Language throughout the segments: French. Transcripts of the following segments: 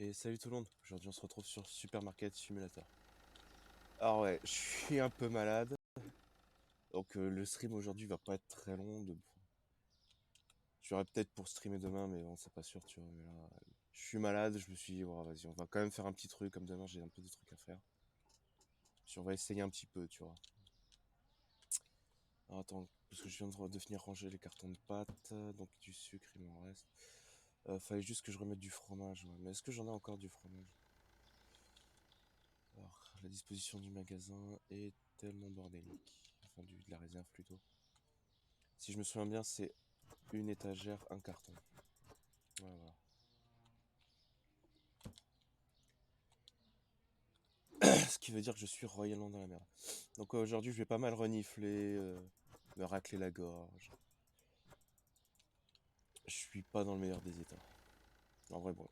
Et salut tout le monde, aujourd'hui on se retrouve sur Supermarket Simulator. Alors ouais, je suis un peu malade, donc le stream aujourd'hui va pas être très long. J'aurais peut-être pour streamer demain, mais bon, c'est pas sûr, tu vois. Mais là, je suis malade, je me suis dit, oh, vas-y, on va quand même faire un petit truc, comme demain j'ai un peu des trucs à faire. Puis on va essayer un petit peu, tu vois. Alors attends, parce que je viens de finir ranger les cartons de pâtes, donc du sucre, il m'en reste. Fallait juste que je remette du fromage, ouais. Mais est-ce que j'en ai encore du fromage? Alors, la disposition du magasin est tellement bordélique. Enfin, de la réserve plutôt. Si je me souviens bien, c'est une étagère, un carton. Voilà, voilà. Ce qui veut dire que je suis royalement dans la merde. Donc aujourd'hui, je vais pas mal renifler, me racler la gorge. Je suis pas dans le meilleur des états. En vrai, bon.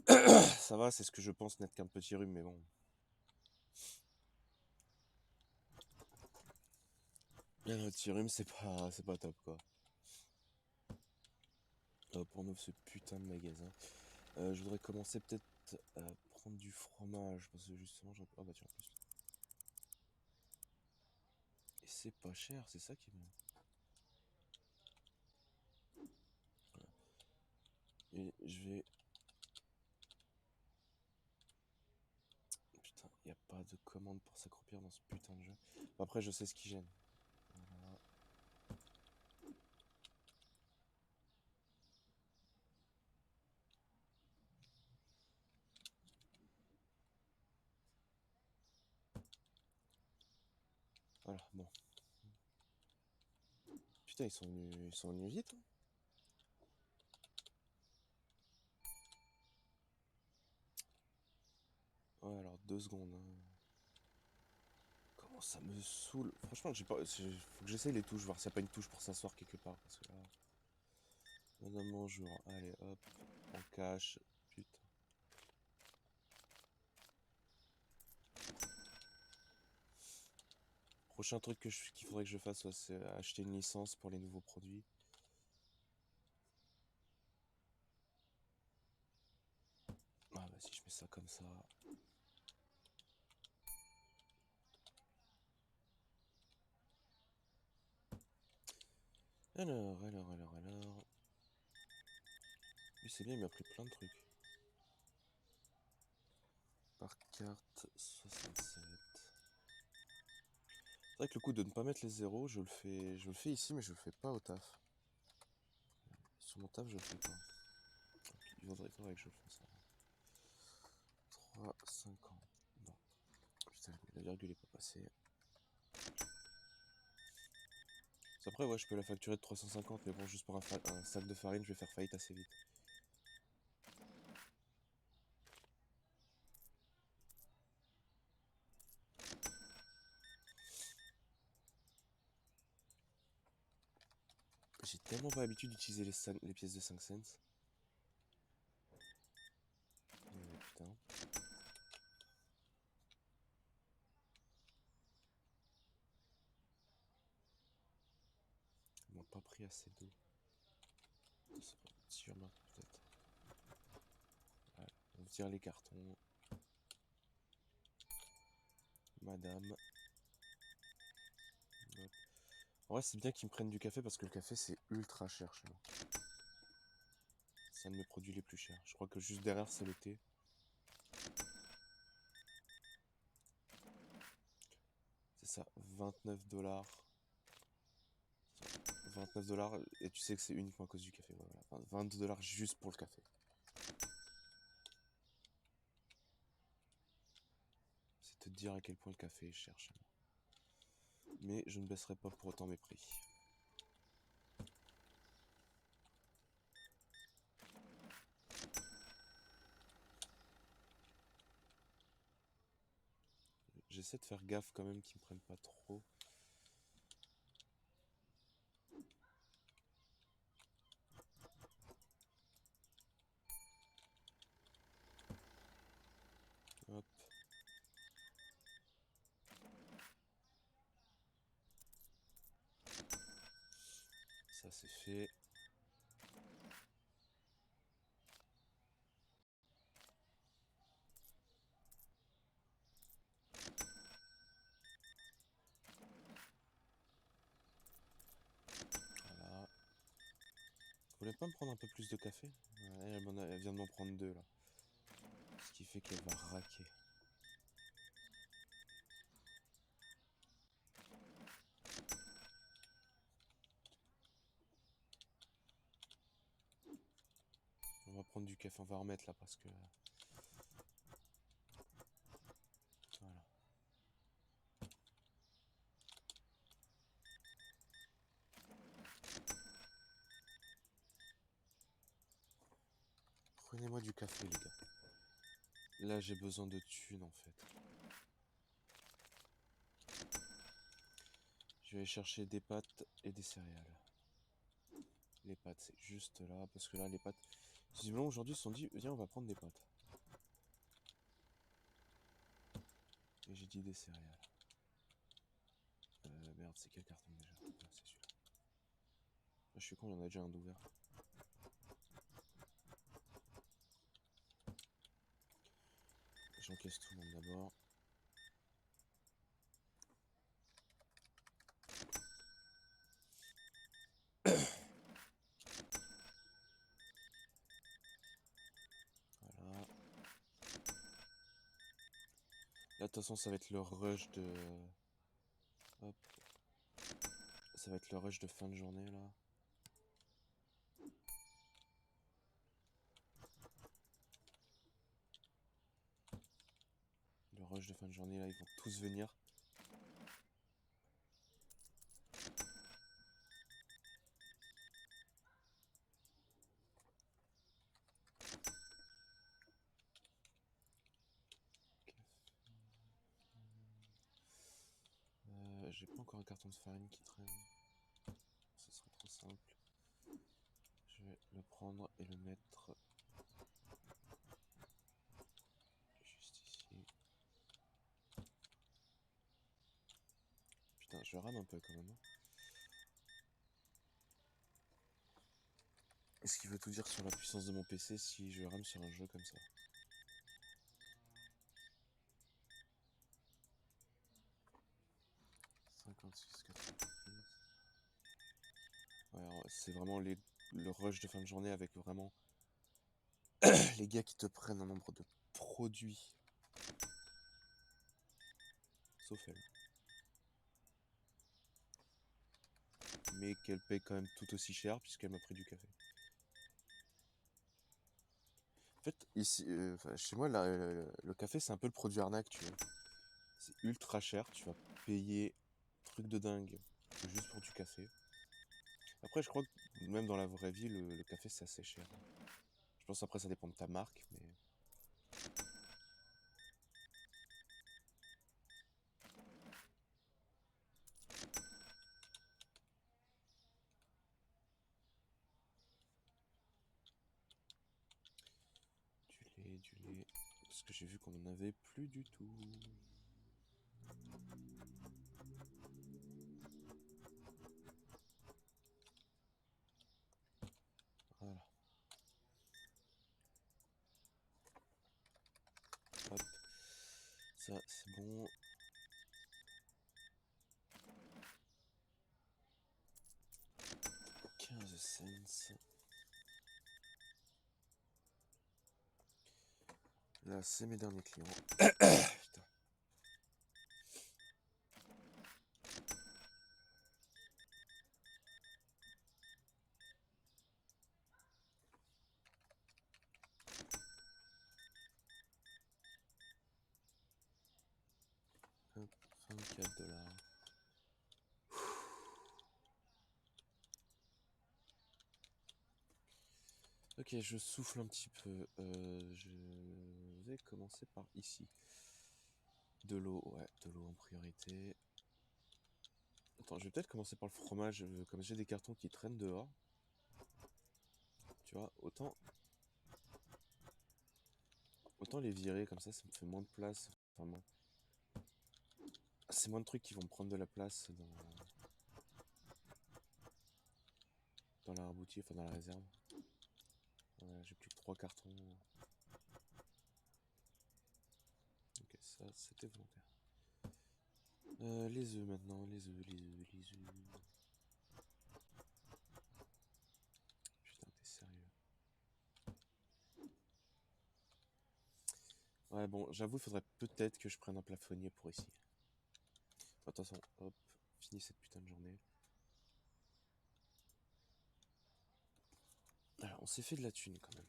Ça va, c'est ce que je pense n'être qu'un petit rhume, mais bon. Un petit rhume, c'est pas top, quoi. Hop, on ouvre ce putain de magasin. Je voudrais commencer peut-être à prendre du fromage, parce que justement, j'en... Ah bah tiens, en plus. Et c'est pas cher, c'est ça qui est bien. Et je vais... Putain, y a pas de commande pour s'accroupir dans ce putain de jeu. Après, je sais ce qui gêne. Voilà. Voilà, bon. Putain, ils sont venus vite, hein. Ouais, alors 2 secondes, hein. Comment ça me saoule. Franchement, j'ai pas... faut que j'essaye les touches, voir s'il n'y a pas une touche pour s'asseoir quelque part. Parce que là... Madame, bonjour. Allez, hop. On cache. Putain. Prochain truc qu'il faudrait que je fasse, ouais, c'est acheter une licence pour les nouveaux produits. Ah bah si je mets ça comme ça. Alors. Lui c'est bien, il m'a pris plein de trucs. Par carte 67. C'est vrai que le coup de ne pas mettre les zéros, je le fais ici, mais je le fais pas au taf. Sur mon taf, je le fais pas. Donc, il faudrait que je le fasse. 3, 5 ans. Non. Putain, la virgule est pas passée. Après, ouais, je peux la facturer de 350, mais bon, juste pour un sac de farine, je vais faire faillite assez vite. J'ai tellement pas l'habitude d'utiliser les pièces de 5 cents. Putain. Ils m'ont pas pris assez d'eau. Sûrement, peut-être. Voilà. On tire les cartons. Madame. Hop. En vrai, c'est bien qu'ils me prennent du café parce que le café, c'est ultra cher chez moi. C'est un de mes produits les plus chers. Je crois que juste derrière, c'est le thé. C'est ça, 29 $. 29 $, et tu sais que c'est uniquement à cause du café. Voilà. 22 $ juste pour le café. C'est te dire à quel point le café est cher chez moi. Mais je ne baisserai pas pour autant mes prix. J'essaie de faire gaffe quand même qu'ils me prennent pas trop. Hop. Ça c'est fait. voulais pas me prendre un peu plus de café? Ouais, elle vient de m'en prendre 2 là. Ce qui fait qu'elle va raquer. On va prendre du café, on va remettre là parce que... Voilà. Prenez-moi du café les gars. Là j'ai besoin de thunes en fait. Je vais aller chercher des pâtes et des céréales. Les pâtes c'est juste là parce que là les pâtes... Visiblement aujourd'hui ils se sont dit viens on va prendre des pâtes. Et j'ai dit des céréales. Merde c'est quel carton déjà? Ah, c'est celui-là. Ah, je suis con, il y en a déjà un d'ouvert. J'encaisse tout le monde d'abord. Voilà. Là de toute façon ça va être le rush de... Hop. Ça va être le rush de fin de journée là. Le rush de fin de journée là, ils vont tous venir. J'ai pas encore un carton de farine qui traîne. Ce serait trop simple. Je vais le prendre et le mettre juste ici. Putain, je rame un peu quand même. Hein. Est-ce qu'il veut tout dire sur la puissance de mon PC si je rame sur un jeu comme ça? Ouais, c'est vraiment le rush de fin de journée avec vraiment les gars qui te prennent un nombre de produits. Sauf elle. Mais qu'elle paye quand même tout aussi cher puisqu'elle m'a pris du café. En fait, ici, chez moi, là, le café, c'est un peu le produit arnaque, tu vois. C'est ultra cher, tu vas payer truc de dingue juste pour du café. Après, je crois que même dans la vraie vie, le café, c'est assez cher. Je pense après, ça dépend de ta marque, mais... Du lait... Parce que j'ai vu qu'on en avait plus du tout. Voilà. Hop. Ça, c'est bon. « 15 cents. » Là, c'est mes derniers clients. Putain. Hop, 24 $. Ok, je souffle un petit peu. Je vais commencer par ici. De l'eau, ouais, de l'eau en priorité. Attends, je vais peut-être commencer par le fromage, comme j'ai des cartons qui traînent dehors. Tu vois, autant les virer comme ça me fait moins de place. Enfin, c'est moins de trucs qui vont me prendre de la place dans la boutique, enfin dans la réserve. Voilà, j'ai plus que 3 cartons. Ok, ça c'était volontaire. Les œufs maintenant, les œufs. Putain, Ouais, bon, j'avoue, il faudrait peut-être que je prenne un plafonnier pour ici. De toute façon, hop, fini cette putain de journée. Alors, on s'est fait de la thune quand même.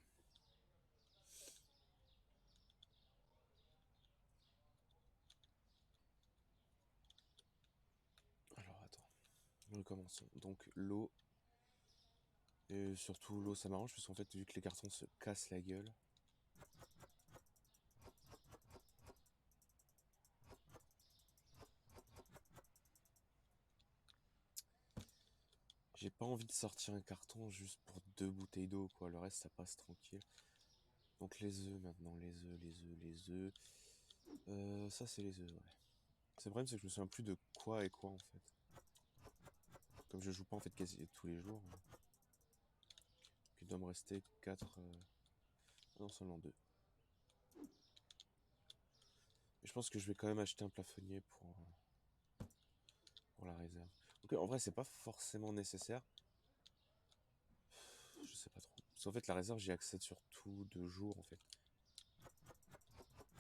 Alors, attends. Recommençons. Donc, l'eau. Et surtout, l'eau, ça m'arrange, parce qu'en fait, vu que les cartons se cassent la gueule. J'ai pas envie de sortir un carton juste pour 2 bouteilles d'eau, quoi. Le reste, ça passe tranquille. Donc, les œufs maintenant. Les œufs. Ça, c'est les œufs, ouais. C'est le problème, c'est que je me souviens plus de quoi et quoi, en fait. Comme je joue pas, en fait, quasi tous les jours. Il doit me rester 4. Non, seulement 2. Et je pense que je vais quand même acheter un plafonnier pour la réserve. Donc, en vrai, c'est pas forcément nécessaire. Je sais pas trop. Parce qu'en fait, la réserve, j'y accède surtout de jour, en fait.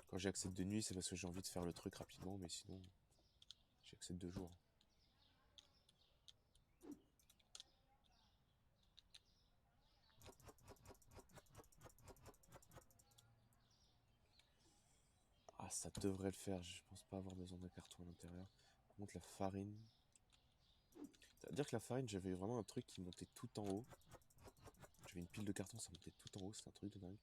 Quand j'y accède de nuit, c'est parce que j'ai envie de faire le truc rapidement, mais sinon, j'y accède de jour. Ah, ça devrait le faire. Je pense pas avoir besoin d'un carton à l'intérieur. Par contre, la farine. C'est-à-dire que la farine, j'avais vraiment un truc qui montait tout en haut. J'avais une pile de cartons, ça montait tout en haut. C'est un truc de dingue.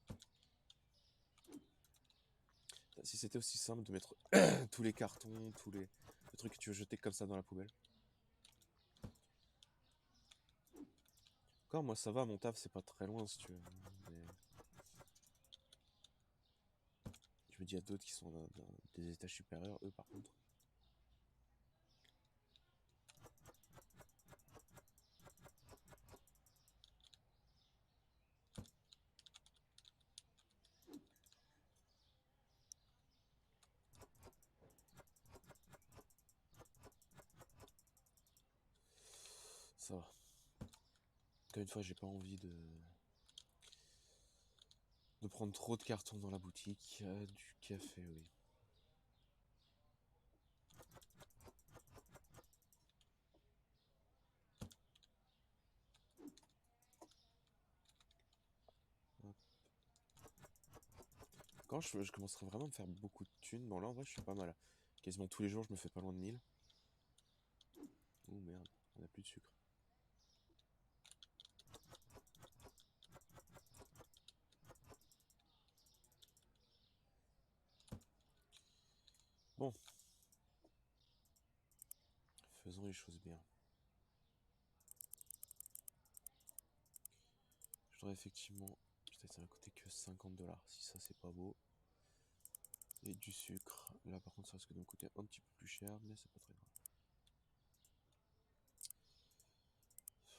Si c'était aussi simple de mettre tous les cartons, tous les trucs que tu veux jeter comme ça dans la poubelle. Encore, moi, ça va, mon taf, c'est pas très loin, si tu veux. Mais je me dis, il y a d'autres qui sont dans des étages supérieurs, eux, par contre. Ça va. Encore une fois, j'ai pas envie de prendre trop de cartons dans la boutique. Du café, oui. Hop. Quand je commencerai vraiment à me faire beaucoup de thunes, bon là en vrai je suis pas mal. Quasiment tous les jours je me fais pas loin de 1000. Oh merde, on a plus de sucre. Bon, faisons les choses bien. Je voudrais effectivement... Putain, ça va coûter que 50$. Si ça c'est pas beau. Et du sucre. Là par contre ça risque de me coûter un petit peu plus cher, mais c'est pas très grave.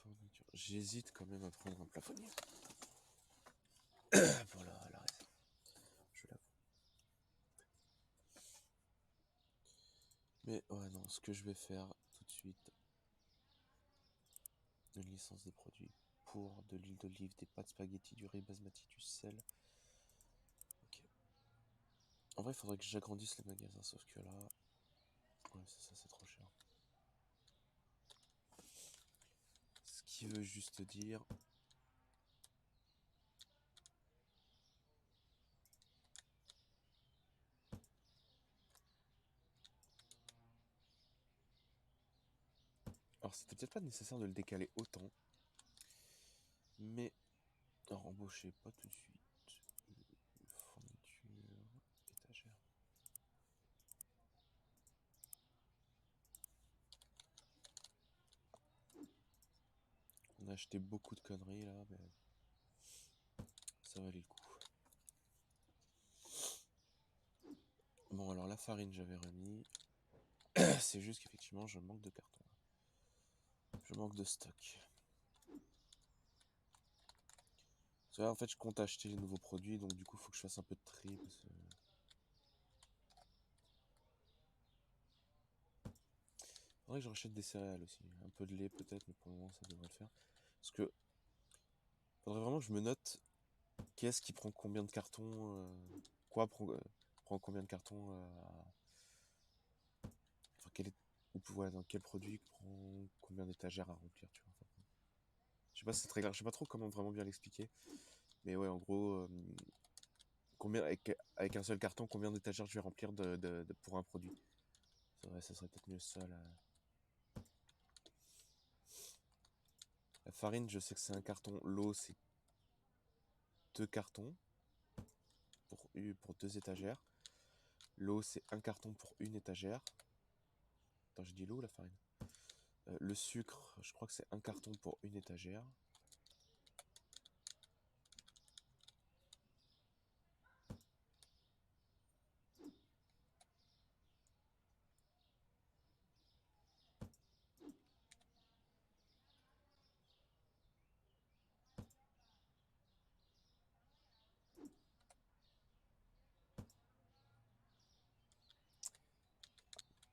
Fourniture. J'hésite quand même à prendre un plafonnier. Pour la réserve. Je l'avoue. Mais ouais non, ce que je vais faire tout de suite, une licence des produits pour de l'huile d'olive, des pâtes spaghetti, du riz basmati, du sel. Ok. En vrai, il faudrait que j'agrandisse les magasins, sauf que là... Ouais, ça, c'est trop cher. Ce qui veut juste dire... Alors, c'était peut-être pas nécessaire de le décaler autant. Mais... Alors, embaucher, pas tout de suite. Fourniture... Étagère. On a acheté beaucoup de conneries, là, mais... Ça valait le coup. Bon, alors, la farine, j'avais remis. C'est juste qu'effectivement, je manque de carton. Je manque de stock. En fait, je compte acheter les nouveaux produits, donc du coup, il faut que je fasse un peu de tri, parce que... Faudrait que je rachète des céréales aussi. Un peu de lait peut-être, mais pour le moment ça devrait le faire. Parce que faudrait vraiment que je me note qu'est-ce qui prend combien de cartons, quoi prends combien de cartons enfin, ouais, dans quel produit prend combien d'étagères à remplir, tu vois. Enfin, je sais pas si c'est très clair, je sais pas trop comment vraiment bien l'expliquer. Mais ouais, en gros, combien avec un seul carton, combien d'étagères je vais remplir pour un produit. C'est vrai, ça serait peut-être mieux ça là. La farine, je sais que c'est un carton. L'eau, c'est 2 cartons pour 2 étagères. L'eau, c'est un carton pour une étagère. Attends, j'ai dit l'eau ou la farine? Le sucre, je crois que c'est un carton pour une étagère.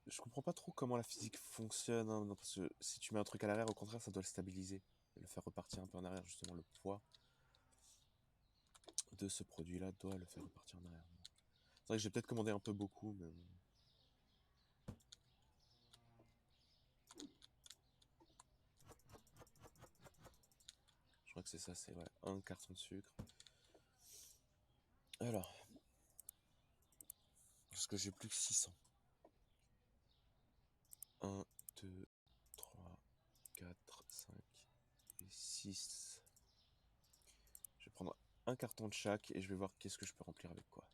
Je comprends pas trop comment la physique fonctionne, hein, non, parce que si tu mets un truc à l'arrière, au contraire, ça doit le stabiliser. Et le faire repartir un peu en arrière, justement, le poids de ce produit-là doit le faire repartir en arrière. C'est vrai que j'ai peut-être commandé un peu beaucoup, mais je crois que c'est ça, c'est ouais, un carton de sucre. Alors, parce que j'ai plus que 600. 1, 2, 3, 4, 5 et 6. Je vais prendre un carton de chaque et je vais voir qu'est-ce que je peux remplir avec quoi.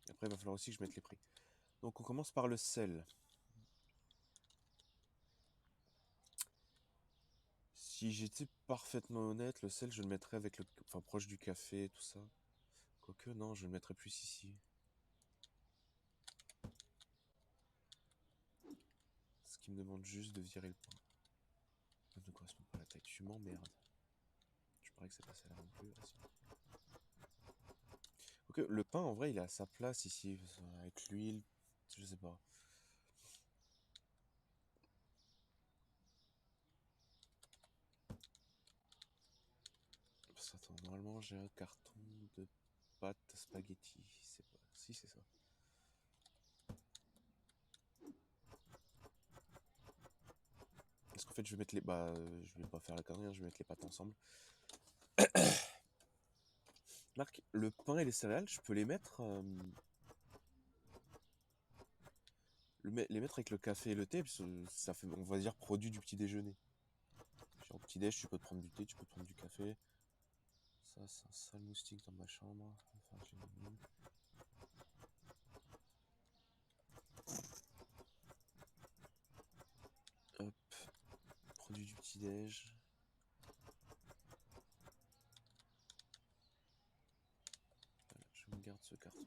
Après, il va falloir aussi que je mette les prix. Donc, on commence par le sel. Si j'étais parfaitement honnête, le sel, je le mettrais avec le, enfin, proche du café, tout ça. Quoique, non, je le mettrais plus ici. Ce qui me demande juste de virer le pain. Ça ne correspond pas à la taille. Tu m'emmerdes. Je parie que c'est pas celle-là non plus. Ok, le pain, en vrai, il est à sa place ici. Avec l'huile, je sais pas. Parce que, attends, normalement, j'ai un carton de pâte spaghetti. C'est pas... Si, c'est ça. Parce qu'en fait, je vais mettre les... Bah, je vais pas faire la connerie, hein, je vais mettre les pâtes ensemble. Marc, le pain et les céréales, je peux les mettre... les mettre avec le café et le thé, parce que ça fait, on va dire, produit du petit déjeuner. Genre, petit déj, tu peux te prendre du thé, tu peux te prendre du café. Ça, c'est un sale moustique dans ma chambre. Enfin, je l'ai mis. Hop, produit du petit déj. Voilà, je me garde ce carton.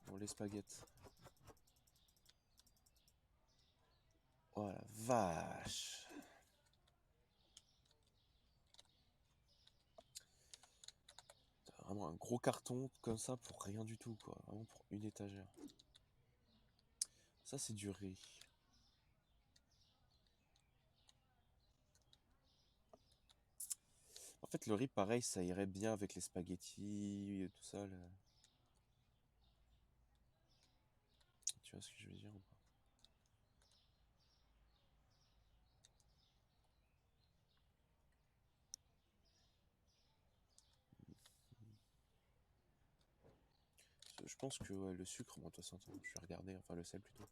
Bon, les spaghettis. Oh la vache! Vraiment un gros carton comme ça pour rien du tout, quoi. Vraiment pour une étagère. Ça, c'est du riz. En fait, le riz, pareil, ça irait bien avec les spaghettis et tout ça. Tu vois ce que je veux dire ou pas? Je pense que ouais, le sucre, moi, de toute façon, attends, je vais regarder, enfin le sel plutôt.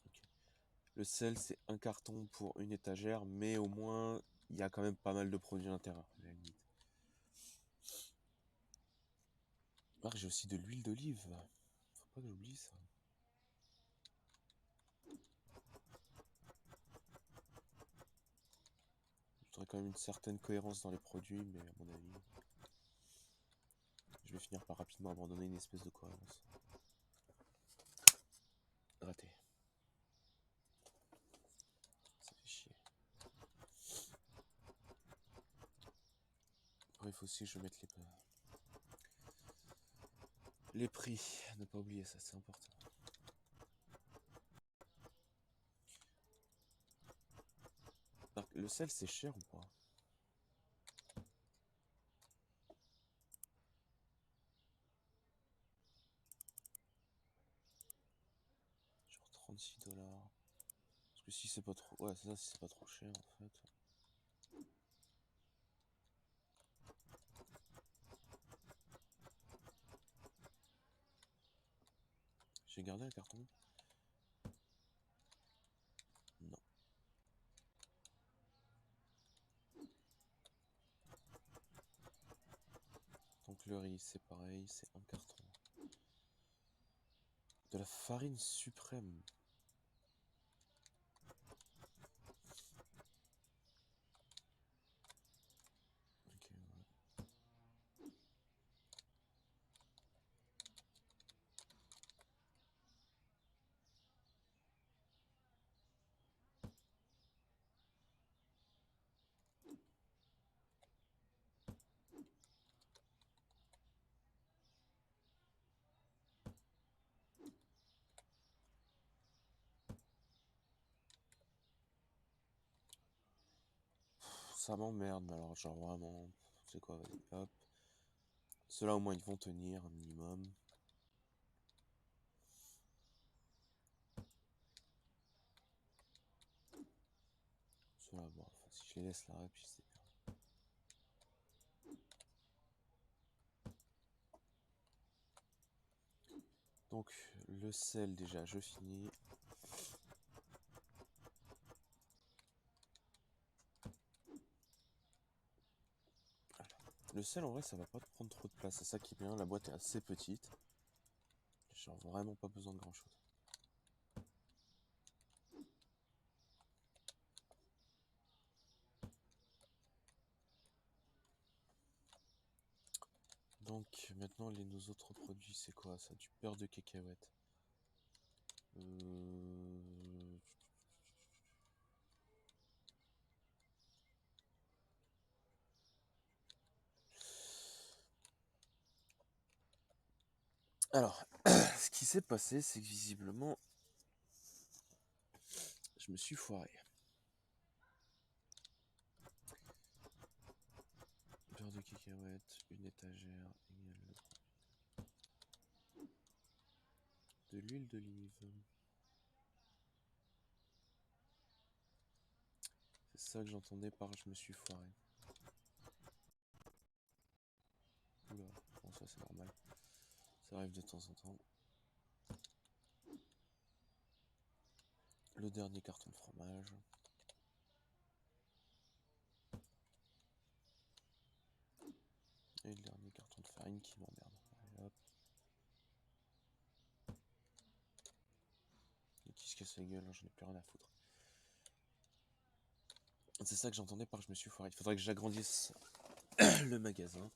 Ok. Le sel, c'est un carton pour une étagère, mais au moins, il y a quand même pas mal de produits à l'intérieur, à la limite. Ah, j'ai aussi de l'huile d'olive. Faut pas que j'oublie ça. Je voudrais quand même une certaine cohérence dans les produits, mais à mon avis, je vais finir par rapidement abandonner une espèce de cohérence. Raté. Ça fait chier. Après, il faut aussi que je mette les prix. Ne pas oublier ça, c'est important. Le sel, c'est cher ou pas? Genre 36 $. Parce que si c'est pas trop... Ouais, c'est ça, si c'est pas trop cher, en fait. J'ai gardé un carton? Non. Donc le riz, c'est pareil, c'est un carton. De la farine suprême. Ok, ouais. Ça m'emmerde, mais alors genre vraiment, c'est quoi, vas-y, hop. Ceux-là au moins ils vont tenir un minimum. Ceux-là, bon, enfin, si je les laisse là, puis c'est bien. Donc le sel déjà, je finis. Le sel en vrai ça va pas te prendre trop de place, c'est ça qui est bien, la boîte est assez petite. J'ai vraiment pas besoin de grand chose. Donc maintenant nos autres produits c'est quoi ça? Du beurre de cacahuète. Alors, ce qui s'est passé c'est que visiblement je me suis foiré. Beurre de cacahuète, une étagère égale de l'huile d'olive. C'est ça que j'entendais par je me suis foiré. Oula, bon ça c'est normal. Ça arrive de temps en temps. Le dernier carton de fromage. Et le dernier carton de farine qui m'emmerde. Allez hop. Et qui se casse la gueule, hein, j'en ai plus rien à foutre. C'est ça que j'entendais par je me suis foiré. Il faudrait que j'agrandisse le magasin.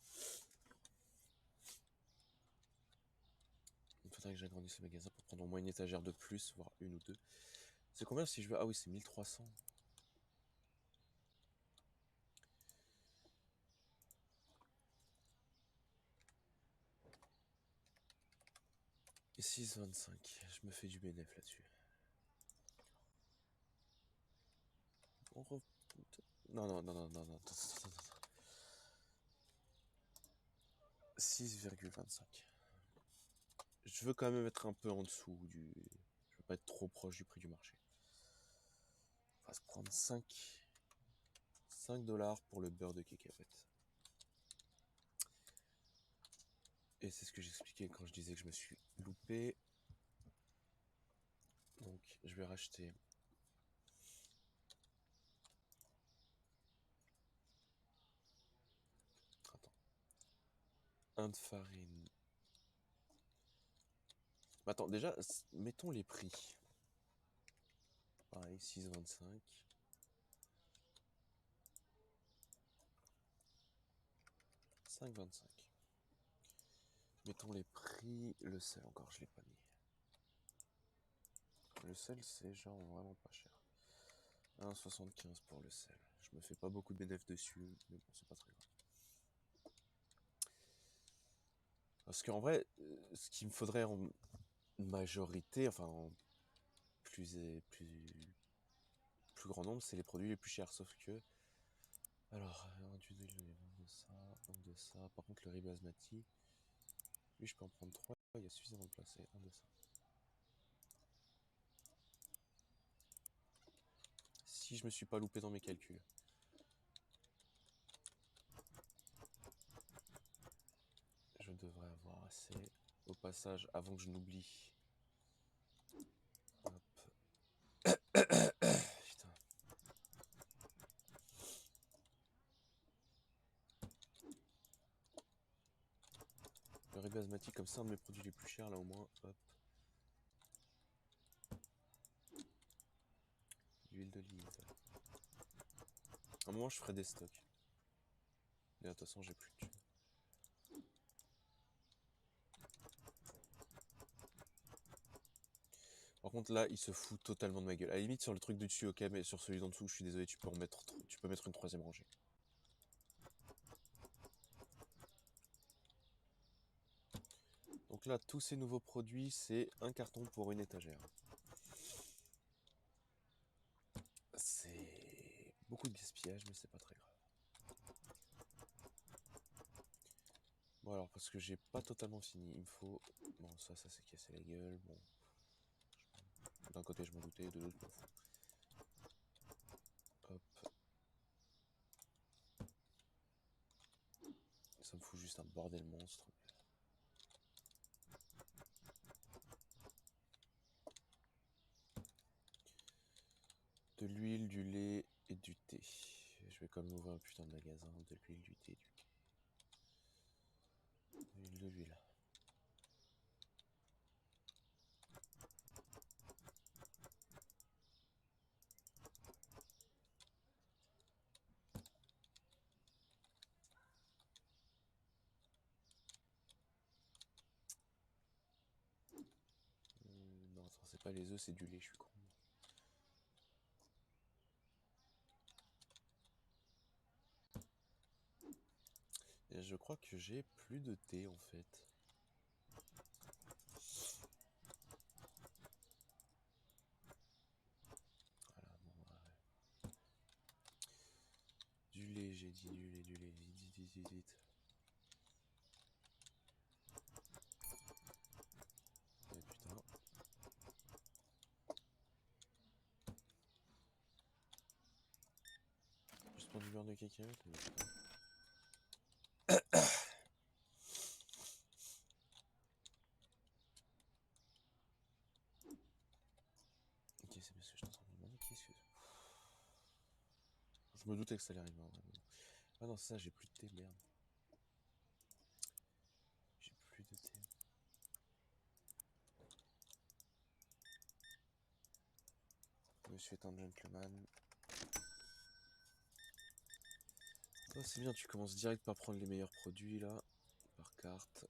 Il faudrait que j'agrandisse le magasin pour prendre au moins une étagère de plus, voire une ou deux. C'est combien si je veux? Ah oui, c'est 1300. Et 6,25. Je me fais du bénéf là-dessus. Non, non, non, non, non, non. 6,25. Je veux quand même être un peu en dessous du... Je veux pas être trop proche du prix du marché. On va se prendre 5 $, pour le beurre de cacahuète. Et c'est ce que j'expliquais quand je disais que je me suis loupé. Donc je vais racheter un de farine. Attends, déjà, mettons les prix. Pareil, 6,25. 5,25. Mettons les prix. Le sel, encore, je l'ai pas mis. Le sel, c'est genre vraiment pas cher. 1,75 pour le sel. Je me fais pas beaucoup de bénéfices dessus, mais bon, c'est pas très grave. Parce qu'en vrai, ce qu'il me faudrait en majorité, enfin en plus plus grand nombre, c'est les produits les plus chers. Sauf que... Alors, un de ça, un de ça. Par contre, le riz basmati, lui, je peux en prendre 3. Il y a suffisamment de place. Et un de ça. Si je me suis pas loupé dans mes calculs. Je devrais avoir assez. Au passage, avant que je n'oublie. Hop. Putain. Le riz basmati, comme ça, un de mes produits les plus chers, là au moins. Hop. L'huile d'olive. À un moment, je ferai des stocks. Mais de toute façon, j'ai plus de thunes. Par contre, là, il se fout totalement de ma gueule. À la limite, sur le truc du dessus, ok, mais sur celui d'en dessous, je suis désolé, tu peux mettre une troisième rangée. Donc là, tous ces nouveaux produits, c'est un carton pour une étagère. C'est beaucoup de gaspillage, mais c'est pas très grave. Bon alors, parce que j'ai pas totalement fini, il me faut... Bon, ça s'est cassé la gueule, bon... D'un côté, je m'en doutais, de l'autre, je m'en fous. Hop. Ça me fout juste un bordel monstre. De l'huile, du lait et du thé. Je vais quand même ouvrir un putain de magasin. De l'huile, du thé, du lait. De l'huile. Non, attends, c'est pas les œufs, c'est du lait, je suis con. Et je crois que j'ai plus de thé en fait. Voilà, bon, ouais. Du lait, j'ai dit du lait, vite, vite. Oh putain. Juste pour du beurre de cacahuète, mais putain. Ok, c'est parce que je t'entends me demander qu'est-ce que... Je me doutais que ça allait arriver en vrai. Ah non, c'est ça, j'ai plus de thé, merde. J'ai plus de thé. Monsieur est un gentleman. Toi, c'est bien, tu commences direct par prendre les meilleurs produits là, par carte.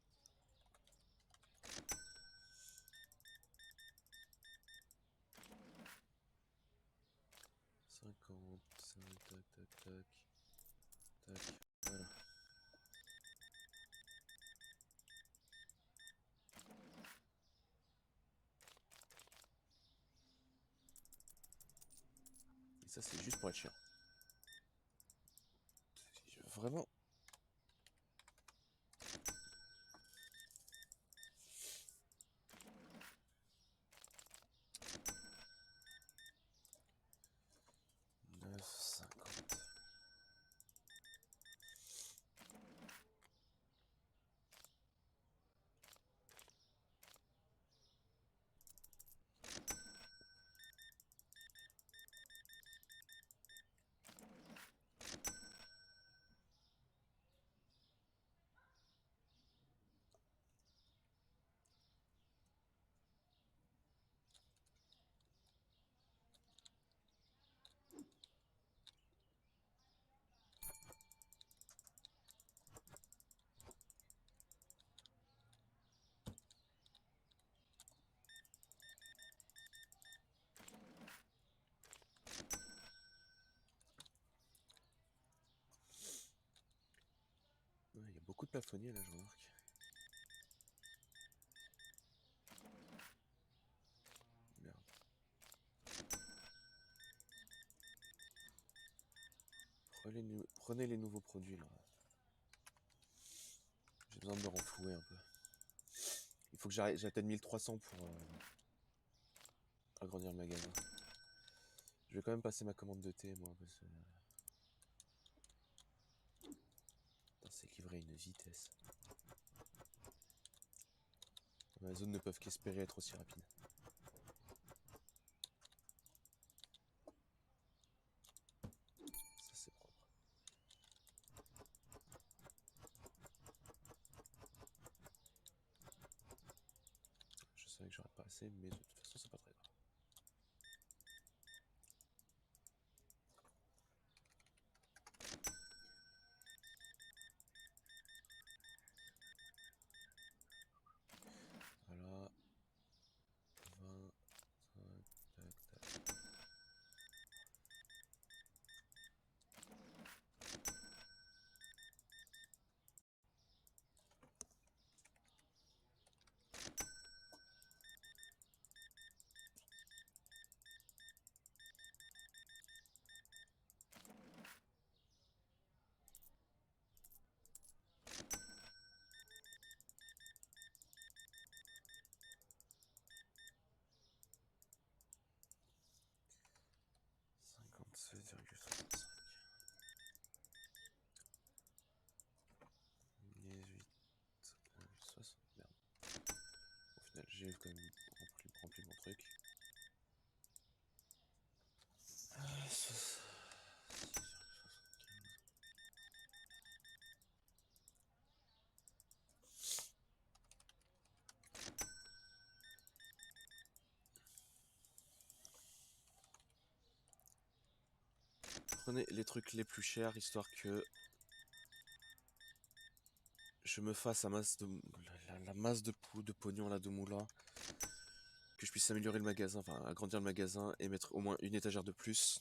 Tac, tac, tac, tac, voilà. Et ça, c'est juste pour être chiant. Vraiment. $9,50. Ouais, il y a beaucoup de plafonniers là, je remarque. Merde. Prenez les nouveaux produits, là. J'ai besoin de me renflouer un peu. Il faut que j'atteigne 1300 pour agrandir le magasin. Je vais quand même passer ma commande de thé, moi, parce que... Putain, c'est livré à une vitesse. Amazon ne peuvent qu'espérer être aussi rapide. Ça, c'est propre. Je savais que j'aurais pas assez, mais de toute façon, c'est pas très grave. Voilà. 20, 5, tac, tac. Merde. Au final, j'ai quand même rempli mon truc. Prenez les trucs les plus chers, histoire que je me fasse la masse de pognon là de moulin, que je puisse améliorer le magasin, enfin agrandir le magasin et mettre au moins une étagère de plus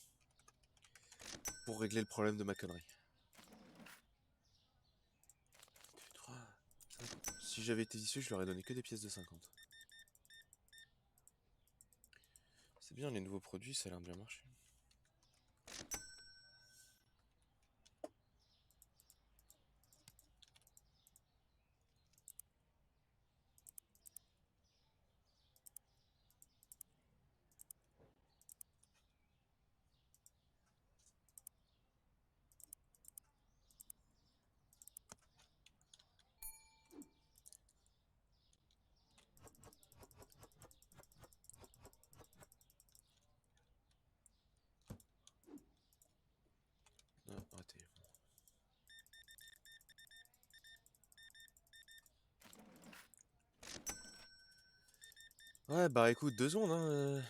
pour régler le problème de ma connerie. Si j'avais été vicieux, je leur ai donné que des pièces de 50. C'est bien, les nouveaux produits, ça a l'air de bien marcher. Ah, raté. Ouais, bah écoute, 2 secondes, hein.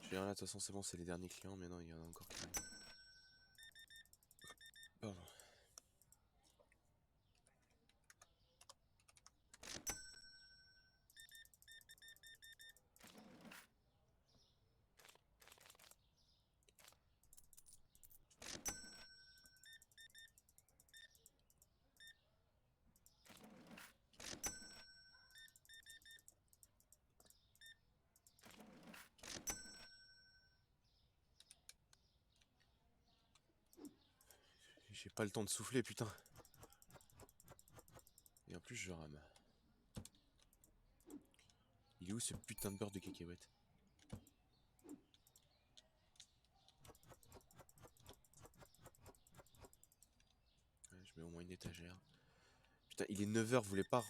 J'ai rien là, de toute façon, c'est bon, c'est les derniers clients, mais non, il y en a encore qui arrivent. Pardon. J'ai pas le temps de souffler, putain. Et en plus, je rame. Il est où ce putain de beurre de cacahuète? Ouais, je mets au moins une étagère. Putain, il est 9h, vous voulez pas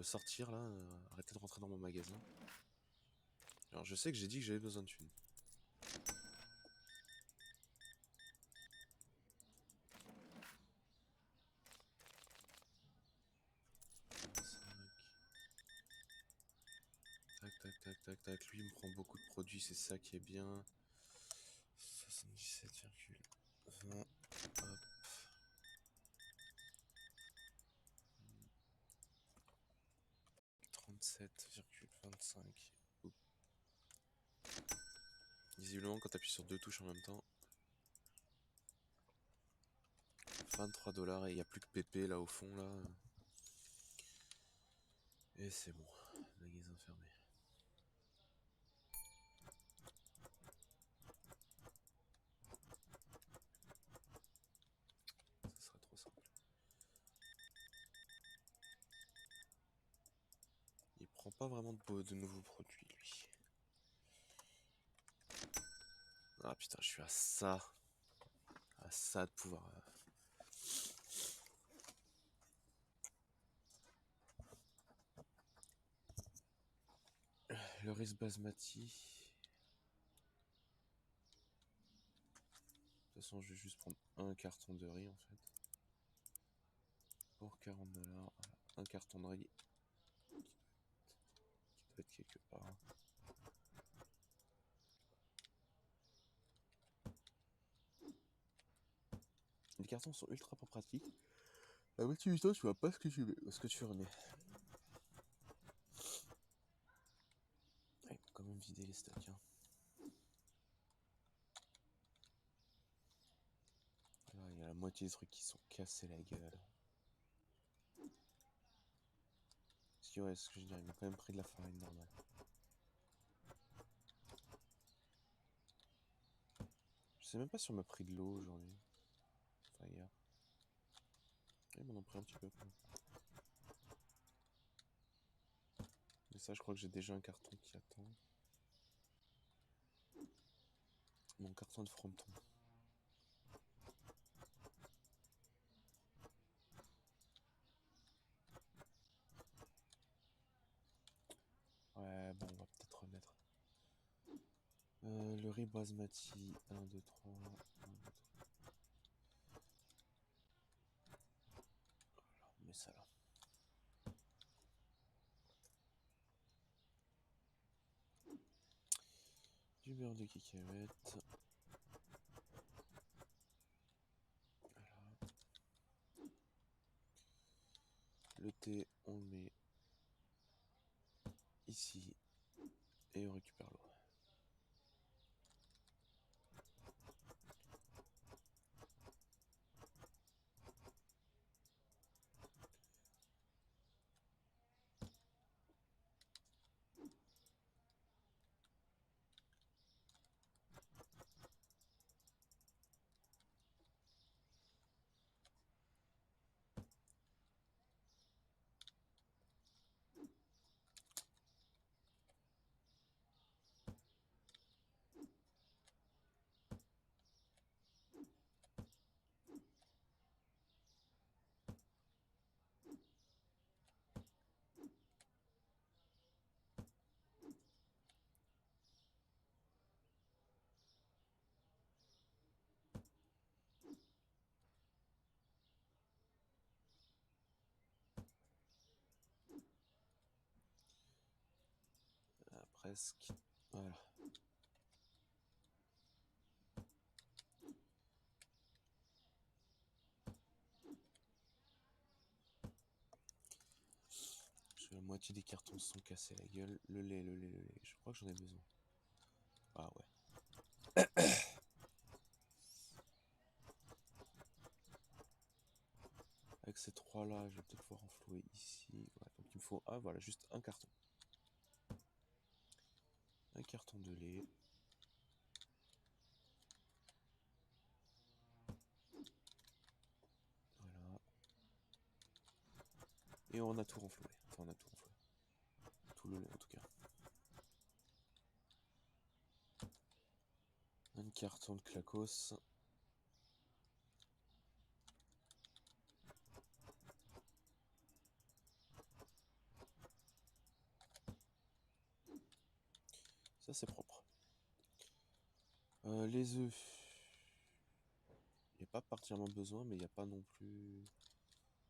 sortir là? Arrêtez de rentrer dans mon magasin. Alors, je sais que j'ai dit que j'avais besoin de thunes. Tac, tac, tac, tac, tac. Lui, il me prend beaucoup de produits, c'est ça qui est bien. 77,20. Hop. 37,25. Visiblement, quand tu appuies sur 2 touches en même temps. $23 et il n'y a plus que PP là au fond là. Et c'est bon, magasin fermé. Ça serait trop simple. Il prend pas vraiment de nouveaux produits lui. Ah putain, je suis à ça de pouvoir. Le riz basmati. De toute façon, je vais juste prendre un carton de riz en fait. Pour $40. Voilà. Un carton de riz. Qui doit être quelque part. Les cartons sont ultra pas pratiques. La moitié du temps, tu vois pas ce que tu remets. Ouais, quand même vider les stocks. Hein. Là, il y a la moitié des trucs qui sont cassés la gueule. Parce que ouais, ce que je veux dire, ils m'ont quand même pris de la farine normale. Je sais même pas si on m'a pris de l'eau aujourd'hui. Enfin hier. Ils m'en ont pris un petit peu quand même. Mais ça, je crois que j'ai déjà un carton qui attend. Mon carton de fronton. Ouais, bon, on va peut-être remettre. Le riz basmati. 1, 2, 3. 1, 2, 3. Voilà, on met ça là. Du beurre de cacahuète. Voilà. Le thé, on le met ici. Et on récupère l'eau. Ah, presque. Voilà. La moitié des cartons se sont cassés la gueule. Le lait. Je crois que j'en ai besoin. Ah ouais. Avec ces trois là, je vais peut-être pouvoir enflouer ici. Ouais, donc il me faut voilà, juste un carton. Un carton de lait. Voilà. Et on a tout renfloué. Enfin, on a tout renfloué. Tout le lait en tout cas. Un carton de clacos. Ça c'est propre. Les œufs. Il n'y a pas particulièrement besoin, mais il n'y a pas non plus...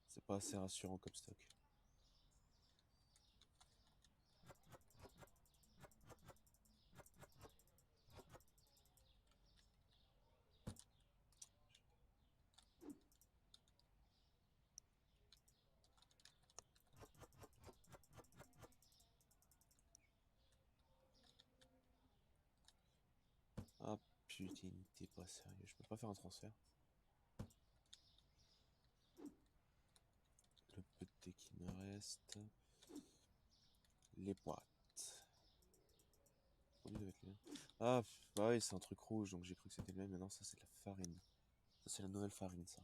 C'est pas assez rassurant comme stock. Ah putain, t'es pas sérieux. Je peux pas faire un transfert. thé qui me reste. Les boîtes. Ah, bah oui, c'est un truc rouge, donc j'ai cru que c'était le même, mais non, ça c'est de la farine. Ça c'est la nouvelle farine, ça.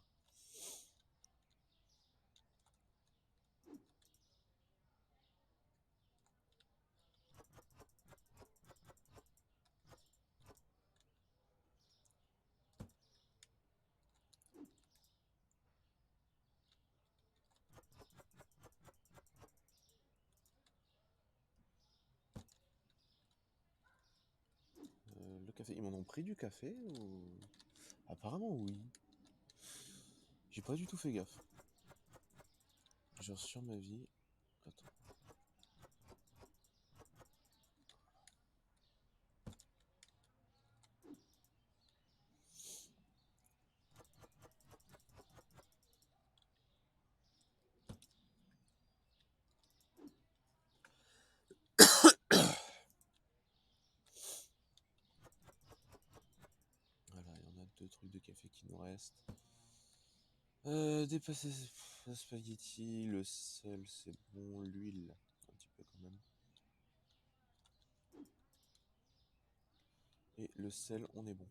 Le café, ils m'en ont pris du café ou... Apparemment oui. J'ai pas du tout fait gaffe. Genre sur ma vie... Attends. Voilà, il y en a 2 trucs de café qui nous restent. Dépasser la spaghetti, le sel c'est bon, l'huile un petit peu quand même. Et le sel, on est bon.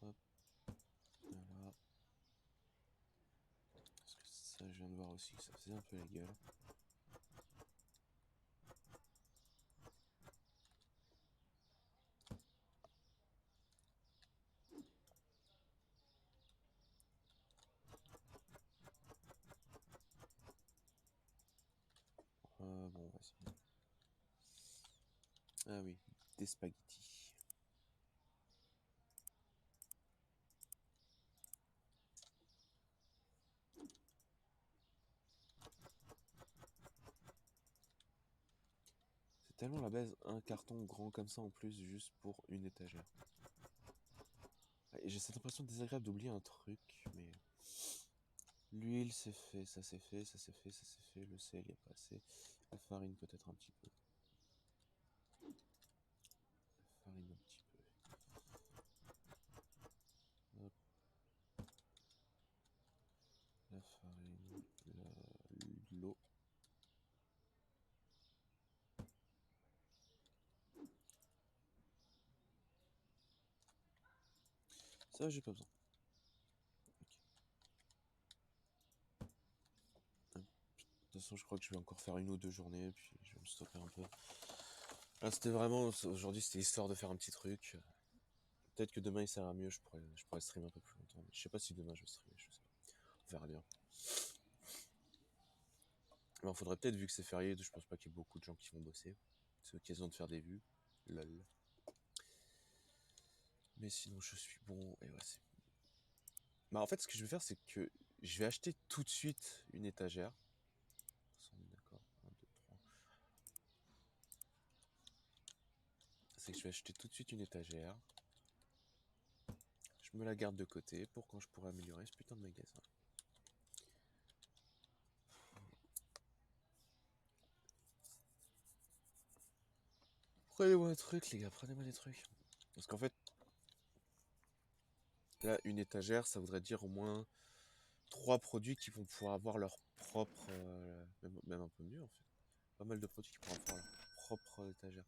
Hop, voilà. Parce que ça, je viens de voir aussi que ça faisait un peu la gueule. Bon, vas-y. Ah oui, des spaghettis. C'est tellement la base, un carton grand comme ça en plus, juste pour une étagère. Et j'ai cette impression désagréable d'oublier un truc, mais... L'huile c'est fait, ça c'est fait, ça c'est fait, ça c'est fait, le sel il est pas assez. La farine peut-être un petit peu. La farine un petit peu. Hop. La farine, l'eau. Ça j'ai pas besoin. Ok. De toute façon je crois que je vais encore faire 1 ou 2 journées, puis je vais me stopper un peu. Là c'était vraiment, aujourd'hui c'était histoire de faire un petit truc. Peut-être que demain il sera mieux, je pourrais streamer un peu plus longtemps. Mais je sais pas si demain je vais streamer, je sais pas. On verra bien. Alors faudrait peut-être, vu que c'est férié, je pense pas qu'il y ait beaucoup de gens qui vont bosser. C'est l'occasion de faire des vues. Lol. Mais sinon je suis bon, et ouais c'est... Bah en fait ce que je vais faire c'est que je vais acheter tout de suite une étagère. On est d'accord, 1, 2, 3. C'est que je vais acheter tout de suite une étagère. Je me la garde de côté pour quand je pourrai améliorer ce putain de magasin. Prenez-moi un truc les gars, prenez-moi des trucs. Parce qu'en fait, là une étagère ça voudrait dire au moins 3 produits qui vont pouvoir avoir leur propre... même un peu mieux en fait. Pas mal de produits qui pourront avoir leur propre étagère.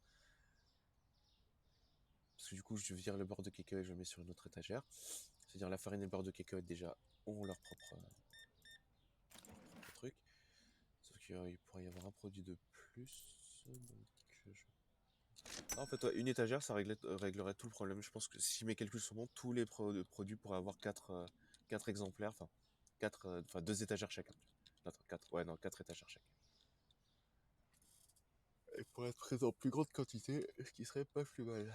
Parce que du coup je vire le beurre de cacahuète et je le mets sur une autre étagère. C'est-à-dire la farine et le beurre de cacahuète déjà ont leur propre truc. Sauf qu'il pourrait y avoir un produit de plus. Donc Ah, en fait, ouais, une étagère, ça réglerait tout le problème. Je pense que si mes calculs sont bons, tous les produits pourraient avoir 4 exemplaires, enfin, 2 étagères chacun. Attends, 4, ouais, non, 4 étagères chacun. Et pour être présent en plus grande quantité, ce qui serait pas plus mal.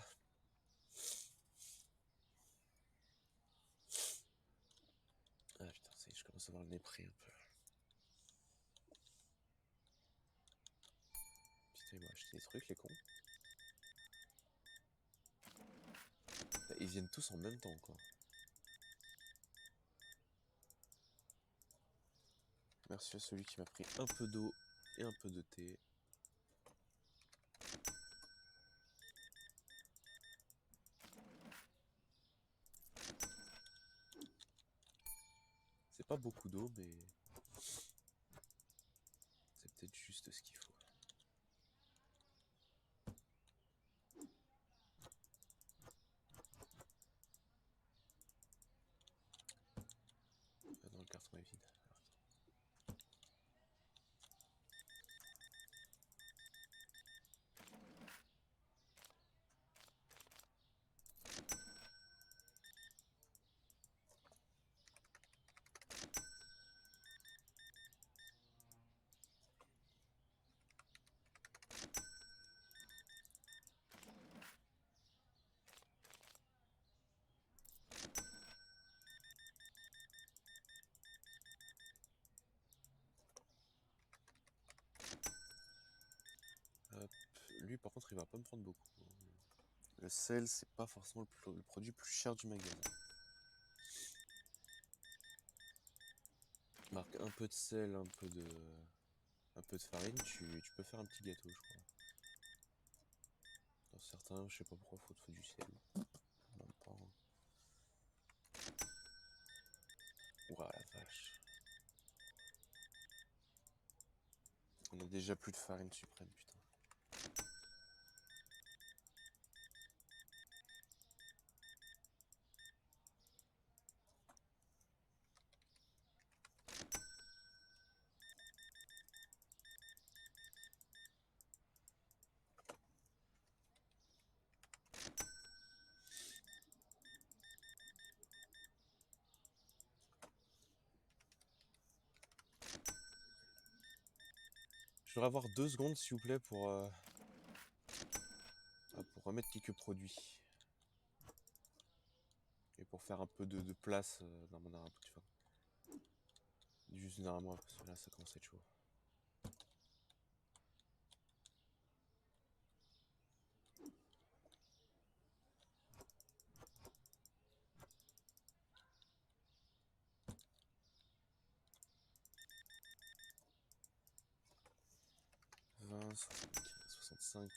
Ah putain, je commence à avoir le nez pris un peu. Putain, ils m'ont acheté des trucs, les cons. Ils viennent tous en même temps, quoi. Merci à celui qui m'a pris un peu d'eau et un peu de thé. pas beaucoup d'eau, mais c'est peut-être juste ce qu'il faut. Non, le carton est vide. Hop. Lui, par contre, il va pas me prendre beaucoup. Le sel, c'est pas forcément le produit le plus cher du magasin. Marque un peu de sel, un peu de farine, tu peux faire un petit gâteau, je crois. Dans certains, je sais pas pourquoi, faut du sel. Même pas, hein. Ouah, la vache. On a déjà plus de farine suprême, putain. Je voudrais avoir 2 secondes, s'il vous plaît, pour remettre quelques produits. Et pour faire un peu de place dans mon arbre à bout de fin. Juste derrière moi, parce que là, ça commence à être chaud. Vingt, 65.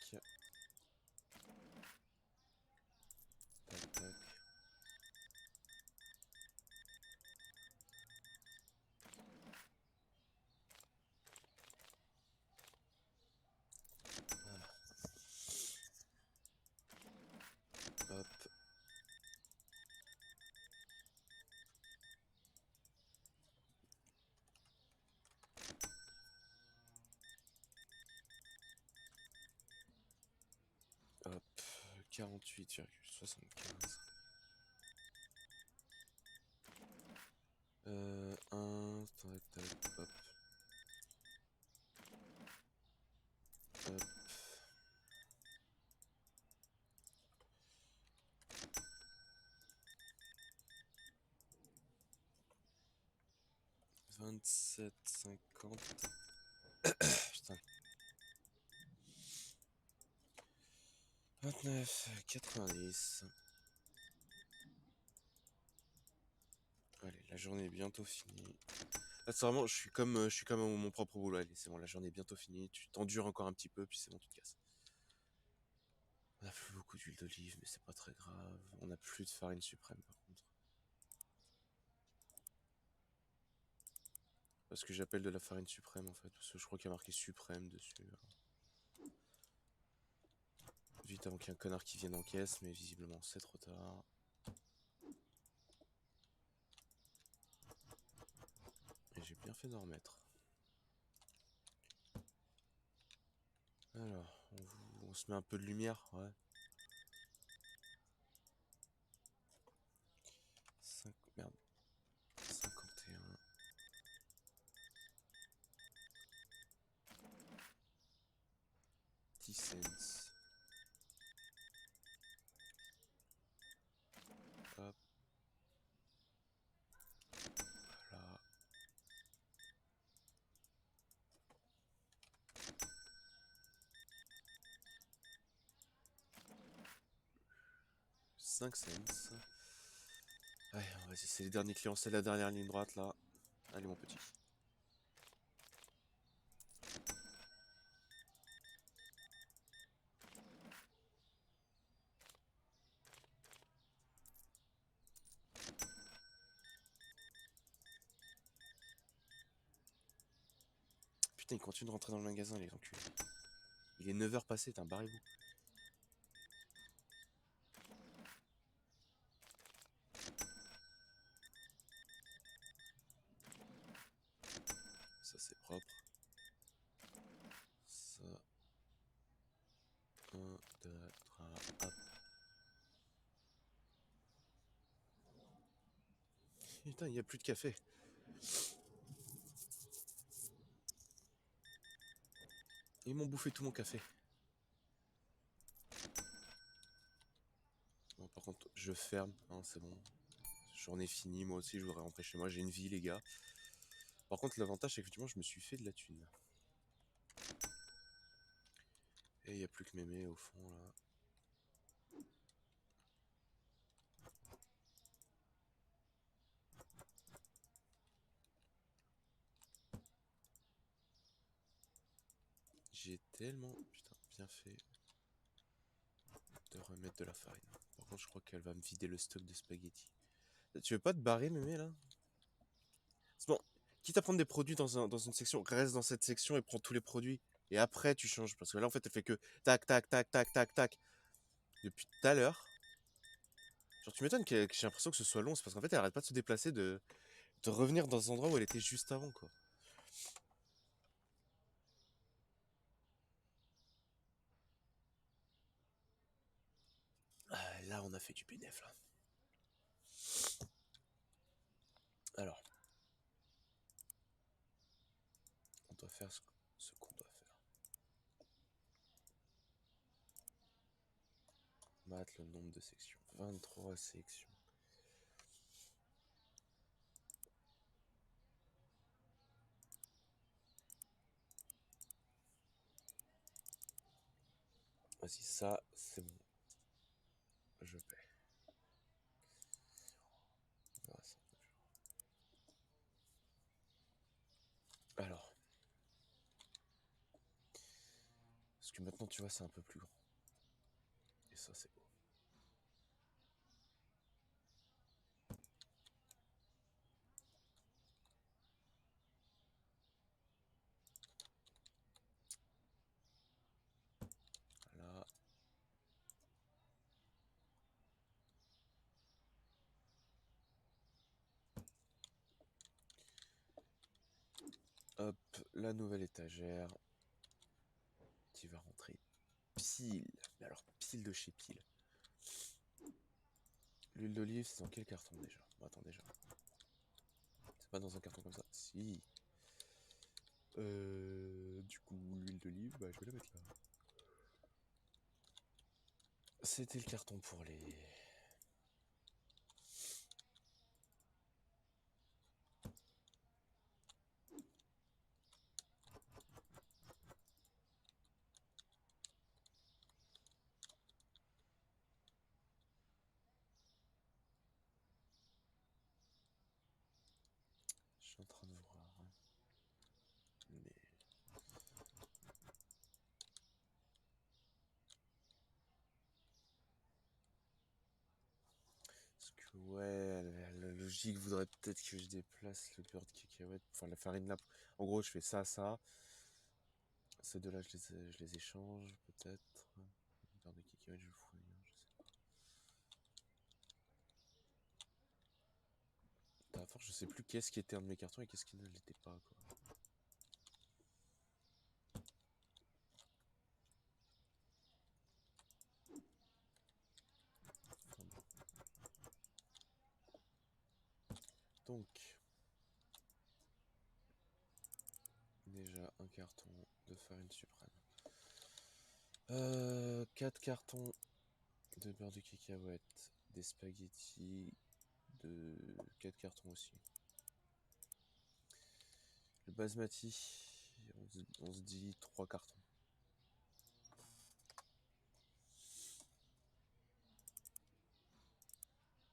Tac, tac. Voilà. Hop. Hop. 48,75. 1, tac, tac, hop. Hop. 27,50. Putain. 29,90. Allez, la journée est bientôt finie. Là, c'est vraiment, je suis comme mon propre boulot. Allez, c'est bon, la journée est bientôt finie. Tu t'endures encore un petit peu, puis c'est bon, tu te casses. On a plus beaucoup d'huile d'olive, mais c'est pas très grave. On a plus de farine suprême, par contre. Parce que j'appelle de la farine suprême, en fait. Parce que je crois qu'il y a marqué suprême dessus. Vite avant qu'il y ait un connard qui vienne en caisse, mais visiblement c'est trop tard. Et j'ai bien fait d'en remettre. Alors, on se met un peu de lumière, ouais. 5, merde. 51. 10 cents. Hop. Voilà. Cinq cents. Allez, vas-y, c'est les derniers clients, c'est la dernière ligne droite là. Allez mon petit. Putain, ils continuent de rentrer dans le magasin, les enculés. Il est 9h passé, t'es un barrez-vous. Ça, c'est propre. Ça. 1, 2, 3, hop. Putain, il n'y a plus de café. Ils m'ont bouffé tout mon café. Bon, par contre, je ferme, hein, c'est bon. Journée finie, moi aussi, je voudrais rentrer chez moi. J'ai une vie, les gars. Par contre, l'avantage, c'est qu'effectivement, je me suis fait de la thune. Et il n'y a plus que mémé au fond, là. J'ai tellement, putain, bien fait de remettre de la farine. Par contre, je crois qu'elle va me vider le stock de spaghettis. Tu veux pas te barrer, mémé, là? C'est bon. Quitte à prendre des produits dans une section, reste dans cette section et prends tous les produits. Et après, tu changes. Parce que là, en fait, elle fait que tac, tac, tac, tac, tac, tac. Depuis tout à l'heure. Genre, tu m'étonnes que j'ai l'impression que ce soit long. C'est parce qu'en fait, elle arrête pas de se déplacer, de revenir dans un endroit où elle était juste avant, quoi. Ah, là, on a fait du bénéf, là. Alors, on doit faire ce qu'on doit faire. Mat le nombre de sections. 23 sections. Vas-y, ça, c'est bon. Je paie. Voilà, ça. Alors. Parce que maintenant, tu vois, c'est un peu plus grand. Et ça, c'est beau. Là. Hop, la nouvelle étagère qui va rentrer pile. Mais alors, pile de chez pile. L'huile d'olive, c'est dans quel carton déjà? Bon, attends, déjà. C'est pas dans un carton comme ça? Si. Du coup, l'huile d'olive, bah, je vais la mettre là. C'était le carton pour les... Je suis en train de voir. Hein. Mais... Parce que, ouais, la logique voudrait peut-être que je déplace le beurre de cacahuète. Enfin, la farine là. En gros, je fais ça, ça. Ces deux-là, je les échange, peut-être. Le beurre de cacahuète, je le fous ailleurs, je sais pas. À force, je sais plus qu'est-ce qui était un de mes cartons et qu'est-ce qui ne l'était pas, quoi. Enfin, bon. Donc, déjà un carton de farine suprême. 4 cartons de beurre de cacahuète, des spaghettis, de 4 cartons aussi. Le basmati, on se dit 3 cartons.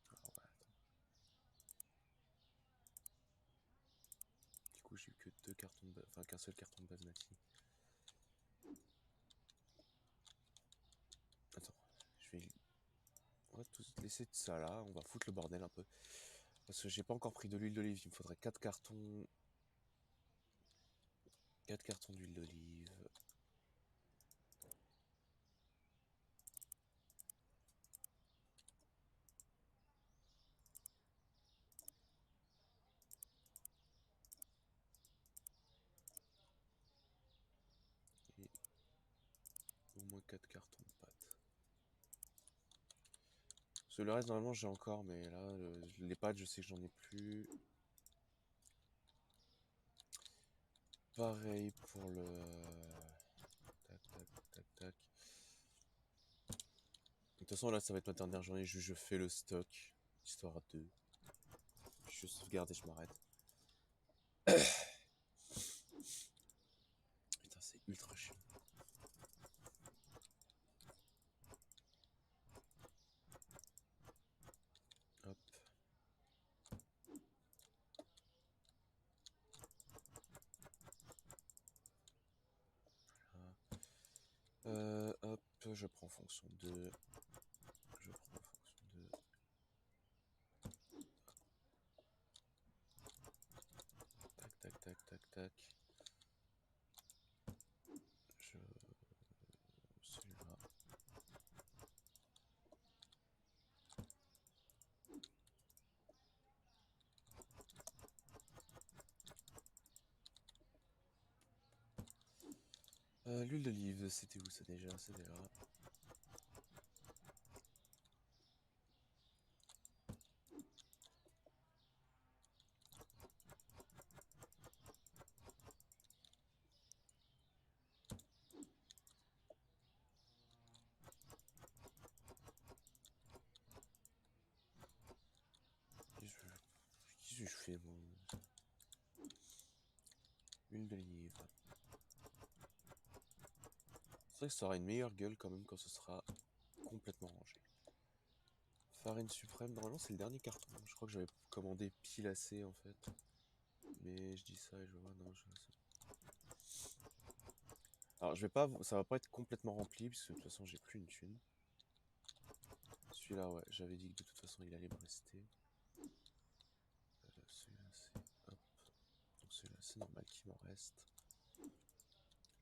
Alors, ouais, attends. Du coup, j'ai eu que 2 cartons de enfin qu'un seul carton de basmati. Attends, on va tout laisser ça là, on va foutre le bordel un peu. Parce que j'ai pas encore pris de l'huile d'olive, il me faudrait 4 cartons 4 cartons d'huile d'olive. Et au moins 4 cartons de pâtes. Parce que le reste, normalement, j'ai encore, mais là, les pâtes, je sais que j'en ai plus. Pareil pour le... Tac, tac, tac, tac. De toute façon, là, ça va être ma dernière journée. Je fais le stock, histoire de... Je sauvegarde et je m'arrête. Putain, c'est ultra chiant. Hop. Hop, je prends fonction 2. Je prends fonction 2. Tac, tac, tac, tac, tac. Je... Celui-là. L'huile d'olive, c'était où ça déjà? C'était là. Qu'est-ce que je fais, moi? Huile d'olive. C'est vrai que ça aura une meilleure gueule quand même quand ce sera complètement rangé. Farine suprême, normalement c'est le dernier carton. Je crois que j'avais commandé pile assez en fait. Mais je dis ça et je vois, non, Alors je vais pas, ça va pas être complètement rempli puisque de toute façon j'ai plus une thune. Celui-là, ouais, j'avais dit que de toute façon il allait me rester. Celui-là c'est, hop. Donc celui-là c'est normal qu'il m'en reste.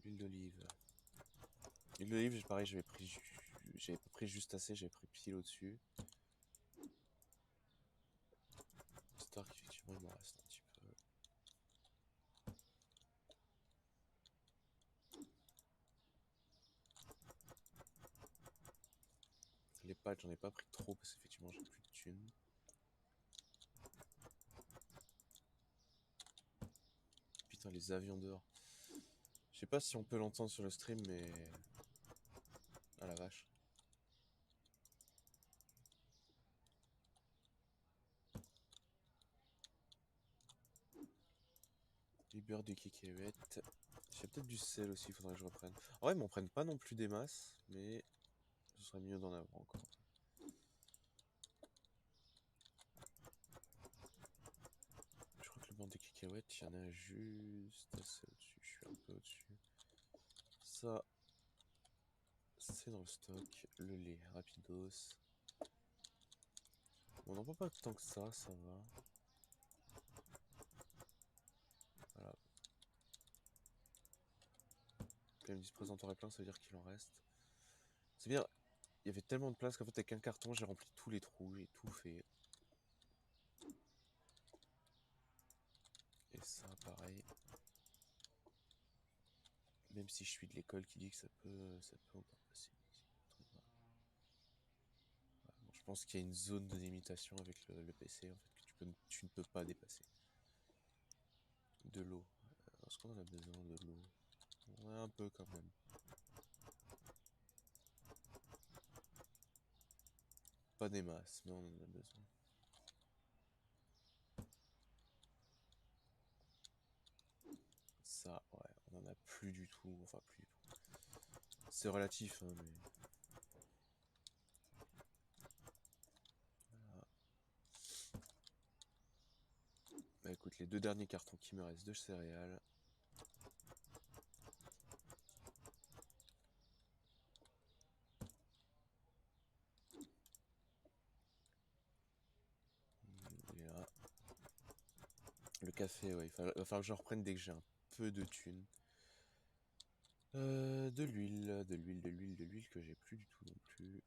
L'huile d'olive. L'huile d'olive, pareil, j'avais pas pris juste assez, j'avais pris pile au-dessus. Histoire qu'effectivement il m'en reste un petit peu. Les pâtes, j'en ai pas pris trop parce qu'effectivement j'ai plus de thunes. Putain, les avions dehors. Je sais pas si on peut l'entendre sur le stream, mais... Ah la vache. Du beurre, du cacahuète. J'ai peut-être du sel aussi, faudrait que je reprenne. En vrai, ils m'en prennent pas non plus des masses, mais ce serait mieux d'en avoir encore. Je crois que le beurre de cacahuète, il y en a juste assez au-dessus. Je suis un peu au-dessus. Ça, c'est dans le stock. Le lait, rapidos. On n'en voit pas tant que ça va. Voilà. Quand même, 10 présentoirs et plein, ça veut dire qu'il en reste. C'est bien, il y avait tellement de place qu'en fait, avec un carton, j'ai rempli tous les trous, j'ai tout fait. Et ça, pareil. Même si je suis de l'école qui dit que ça peut encore passer. Bon, je pense qu'il y a une zone de limitation avec le PC en fait que tu ne peux pas dépasser. De l'eau. Est-ce qu'on en a besoin de l'eau? Ouais, un peu quand même. Pas des masses, mais on en a besoin. Ça, ouais, on en a plus du tout. Enfin, plus du tout. C'est relatif, hein, mais... Voilà. Bah écoute, les deux derniers cartons qui me restent de céréales. Il est là. Le café, ouais, va falloir que je reprenne dès que j'ai un peu de thunes. De l'huile que j'ai plus du tout non plus.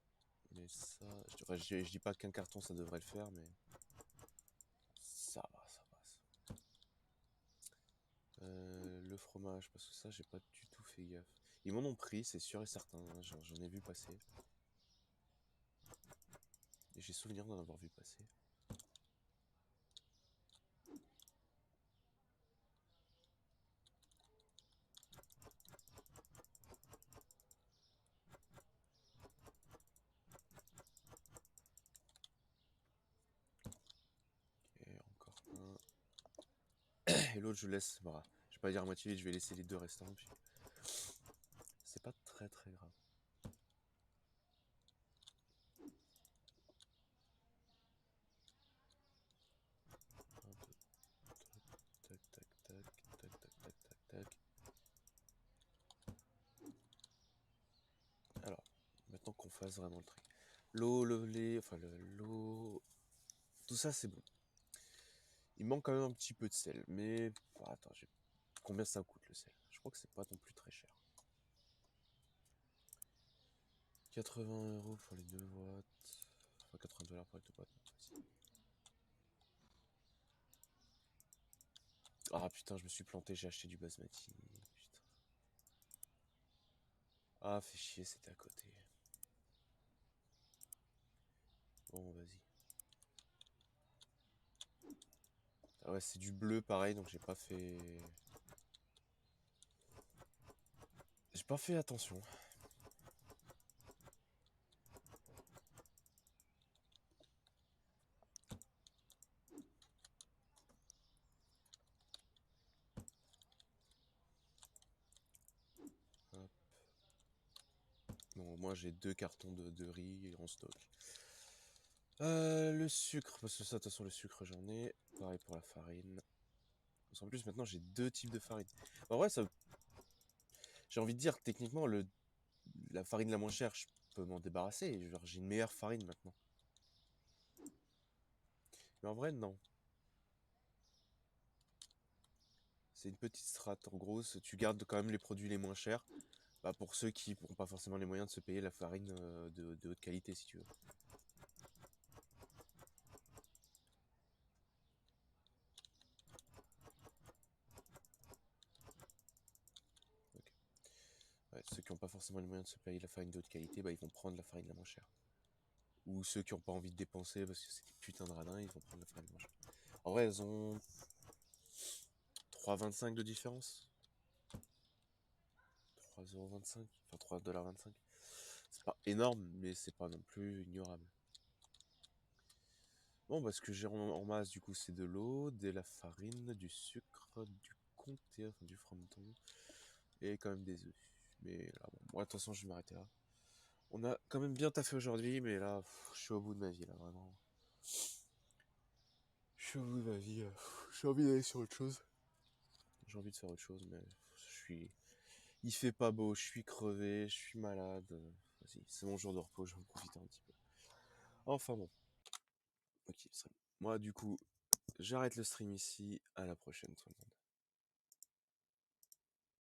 Mais ça, enfin, je dis pas qu'un carton ça devrait le faire, mais ça va, ça passe. Le fromage, parce que ça, j'ai pas du tout fait gaffe. Ils m'en ont pris, c'est sûr et certain, hein, j'en ai vu passer. Et j'ai souvenir d'en avoir vu passer. Et encore un. Et l'autre, je laisse. Voilà. Je vais pas dire à moitié vite, je vais laisser les deux restants. Puis c'est pas très très grave. Un, deux, tac, tac, tac, tac, tac, tac, tac, tac. Alors, maintenant qu'on fasse vraiment le truc. L'eau, le lait, enfin l'eau. Tout ça, c'est bon. Il manque quand même un petit peu de sel. Mais. Oh, attends, combien ça coûte le sel? Je crois que c'est pas non plus très cher. 80 € pour les 2 boîtes. Enfin, 80 $ pour les 2 boîtes. Ah putain, je me suis planté, j'ai acheté du basmati. Putain. Ah, fait chier, c'était à côté. Bon, vas-y. Ah ouais, c'est du bleu pareil, donc j'ai pas fait. J'ai pas fait attention. Hop. Bon, moi j'ai 2 cartons de riz en stock. Le sucre, parce que ça, de toute façon, le sucre j'en ai. Pareil pour la farine. Parce qu'en plus, maintenant j'ai 2 types de farine. En vrai, ça. J'ai envie de dire, techniquement, la farine la moins chère, je peux m'en débarrasser. Genre, j'ai une meilleure farine maintenant. Mais en vrai, non. C'est une petite strate. En gros, tu gardes quand même les produits les moins chers. Bah, pour ceux qui n'ont pas forcément les moyens de se payer la farine de haute qualité, si tu veux. Ok. Ouais, ceux qui n'ont pas forcément les moyens de se payer la farine de haute qualité, bah, ils vont prendre la farine la moins chère. Ou ceux qui n'ont pas envie de dépenser parce que c'est des putains de radins, ils vont prendre la farine la moins chère. En vrai, elles ont 3,25 de différence. 3,25 €, enfin 3,25 $. C'est pas énorme, mais c'est pas non plus ignorable. Bon, bah, ce que j'ai en masse, du coup, c'est de l'eau, de la farine, du sucre, du comté, enfin du frometon, et quand même des œufs. Mais là, bon, moi, de toute façon, je vais m'arrêter là. On a quand même bien taffé aujourd'hui, mais là, je suis au bout de ma vie, là, vraiment. Je suis au bout de ma vie, j'ai envie d'aller sur autre chose. J'ai envie de faire autre chose, mais je suis. Il fait pas beau, je suis crevé, je suis malade. Vas-y, c'est mon jour de repos, je vais en profiter un petit peu. Enfin bon. Ok, ça. Moi, du coup, j'arrête le stream ici. À la prochaine, tout le monde.